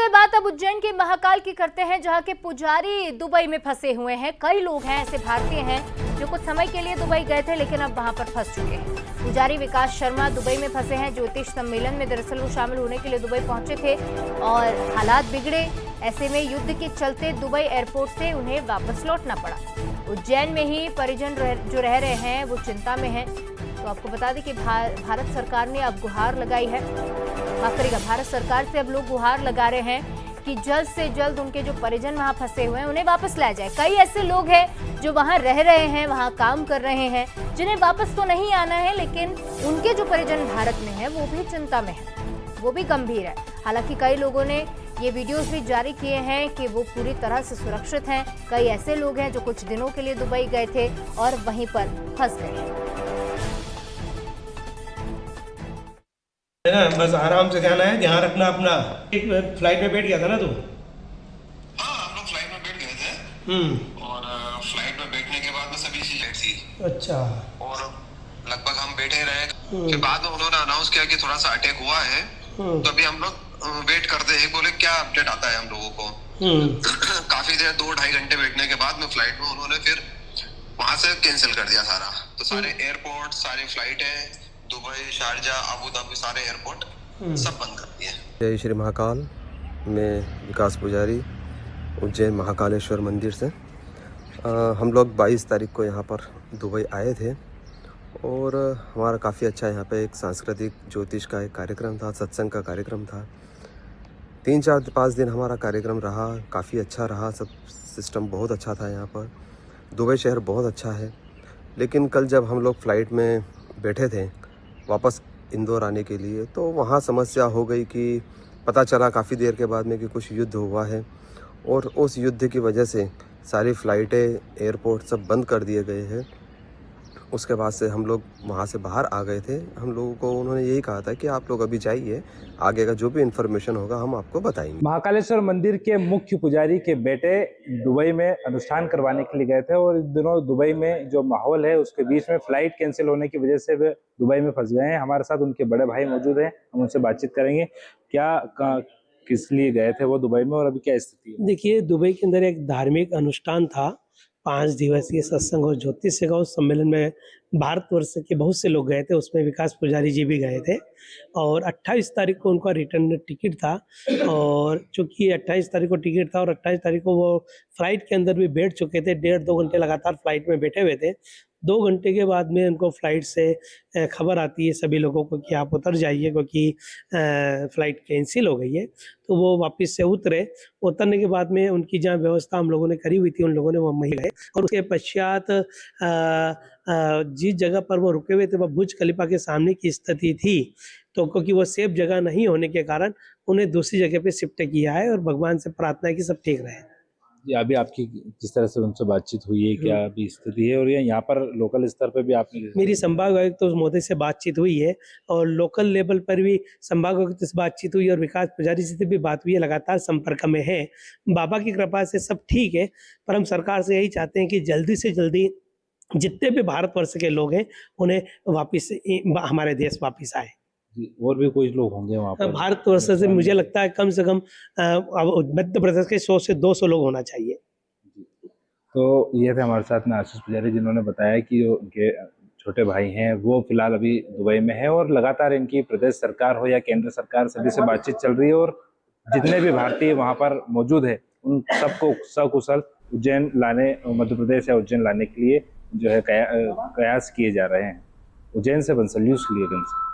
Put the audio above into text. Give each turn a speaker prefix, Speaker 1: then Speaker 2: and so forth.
Speaker 1: चलिए बात अब उज्जैन के महाकाल की करते हैं, जहां के पुजारी दुबई में फंसे हुए हैं। कई लोग हैं ऐसे भारतीय हैं जो कुछ समय के लिए दुबई गए थे लेकिन अब वहां पर फंस चुके हैं। पुजारी विकास शर्मा दुबई में फंसे हैं। ज्योतिष सम्मेलन में दरअसल वो शामिल होने के लिए दुबई पहुंचे थे और हालात बिगड़े। ऐसे में युद्ध के चलते दुबई एयरपोर्ट से उन्हें वापस लौटना पड़ा। उज्जैन में ही परिजन जो रह रहे हैं वो चिंता में हैं। तो आपको बता दें कि भारत सरकार ने अब गुहार लगाई है, माफ करिएगा, भारत सरकार से अब लोग गुहार लगा रहे हैं कि जल्द से जल्द उनके जो परिजन वहां फंसे हुए हैं उन्हें वापस लाया जाए। कई ऐसे लोग हैं जो वहां रह रहे हैं, वहां काम कर रहे हैं, जिन्हें वापस तो नहीं आना है, लेकिन उनके जो परिजन भारत में हैं वो भी चिंता में है, वो भी गंभीर है। हालांकि कई लोगों ने ये वीडियोस भी जारी किए हैं कि वो पूरी तरह से सुरक्षित हैं। कई ऐसे लोग हैं जो कुछ दिनों के लिए दुबई गए थे और वहीं पर फंस गए।
Speaker 2: है ना, बस आराम से जाना है, ध्यान रखना अपना। एक फ्लाइट में बैठ गया था ना तू?
Speaker 3: हाँ, हम लोग फ्लाइट में बैठ गए थे और फ्लाइट में बैठने के बाद में सभी चीजें थी।
Speaker 2: अच्छा।
Speaker 3: और लगभग हम बैठे रहे, फिर बाद में उन्होंने अनाउंस किया कि थोड़ा सा अटैक हुआ है। तो अभी हम लोग वेट करते हैं, बोले क्या अपडेट आता है हम लोगों को। काफी देर 2-2.5 घंटे बैठने के बाद में फ्लाइट में उन्होंने फिर वहां से कैंसिल कर दिया सारा। तो सारे एयरपोर्ट, सारी फ्लाइटें, दुबई, शारजाह, अबू धाबी, सारे एयरपोर्ट सब बंद कर दिए।
Speaker 4: जय श्री महाकाल। मैं विकास पुजारी उज्जैन महाकालेश्वर मंदिर से। हम लोग 22 तारीख को यहाँ पर दुबई आए थे और हमारा काफ़ी अच्छा यहाँ पे एक सांस्कृतिक ज्योतिष का एक कार्यक्रम था, सत्संग का कार्यक्रम था। 3-4-5 दिन हमारा कार्यक्रम रहा, काफ़ी अच्छा रहा, सब सिस्टम बहुत अच्छा था यहाँ पर। दुबई शहर बहुत अच्छा है। लेकिन कल जब हम लोग फ़्लाइट में बैठे थे वापस इंदौर आने के लिए, तो वहाँ समस्या हो गई कि पता चला काफ़ी देर के बाद में कि कुछ युद्ध हुआ है और उस युद्ध की वजह से सारी फ़्लाइटें, एयरपोर्ट सब बंद कर दिए गए हैं। उसके बाद से हम लोग वहाँ से बाहर आ गए थे। हम लोगों को उन्होंने यही कहा था कि आप लोग अभी जाइए, आगे का जो भी इन्फॉर्मेशन होगा हम आपको बताएंगे।
Speaker 5: महाकालेश्वर मंदिर के मुख्य पुजारी के बेटे दुबई में अनुष्ठान करवाने के लिए गए थे और इन दिनों दुबई में जो माहौल है उसके बीच में फ्लाइट कैंसिल होने की वजह से वे दुबई में फंस गए हैं। हमारे साथ उनके बड़े भाई मौजूद हैं, हम उनसे बातचीत करेंगे। किस लिए गए थे वो दुबई में और अभी क्या स्थिति है?
Speaker 6: देखिए, दुबई के अंदर एक धार्मिक अनुष्ठान था, 5 दिवसीय सत्संग और ज्योतिष का उस सम्मेलन में भारतवर्ष के बहुत से लोग गए थे। उसमें विकास पुजारी जी भी गए थे और 28 तारीख को उनका रिटर्न टिकट था। और चूंकि 28 तारीख को टिकट था और 28 तारीख को वो फ्लाइट के अंदर भी बैठ चुके थे, 1.5-2 घंटे लगातार फ्लाइट में बैठे हुए थे। 2 घंटे के बाद में उनको फ्लाइट से खबर आती है सभी लोगों को कि आप उतर जाइए क्योंकि फ्लाइट कैंसिल हो गई है। तो वो वापस से उतरने के बाद में उनकी जहाँ व्यवस्था हम लोगों ने करी हुई थी, उन लोगों ने वो वहीं गए और उसके पश्चात जिस जगह पर वो रुके हुए थे वो बुर्ज खलीफा के सामने की स्थिति थी। तो क्योंकि वो सेफ जगह नहीं होने के कारण उन्हें दूसरी जगह पे शिफ्ट किया है और भगवान से प्रार्थना है कि सब ठीक रहे।
Speaker 5: या अभी आपकी जिस तरह से उनसे बातचीत हुई है, क्या अभी स्थिति है? और यहाँ पर लोकल स्तर पर भी आपने
Speaker 6: मेरी संभाग आयुक्त तो महोदय से बातचीत हुई है और लोकल लेवल पर भी संभाग आयुक्त से बातचीत हुई और विकास पुजारी से भी बात हुई है, लगातार संपर्क में है। बाबा की कृपा से सब ठीक है, पर हम सरकार से यही चाहते हैं कि जल्दी से जल्दी जितने भी भारतवर्ष के लोग हैं उन्हें वापिस हमारे देश वापिस आए।
Speaker 5: और भी कुछ लोग होंगे वहाँ पर
Speaker 6: भारतवर्ष से मुझे लगता है कम से कम मध्य प्रदेश के 100 से 200 लोग होना चाहिए।
Speaker 5: तो ये थे हमारे साथ में आशीष पुजारी, जिन्होंने बताया कि जो उनके छोटे भाई हैं वो फिलहाल अभी दुबई में है और लगातार इनकी प्रदेश सरकार हो या केंद्र सरकार सभी से बातचीत चल रही है और जितने भी भारतीय वहाँ पर मौजूद है उन सबको सकुशल उज्जैन लाने, मध्य प्रदेश या उज्जैन लाने के लिए जो है प्रयास किए जा रहे हैं। उज्जैन से बंसल न्यूज़ के लिए।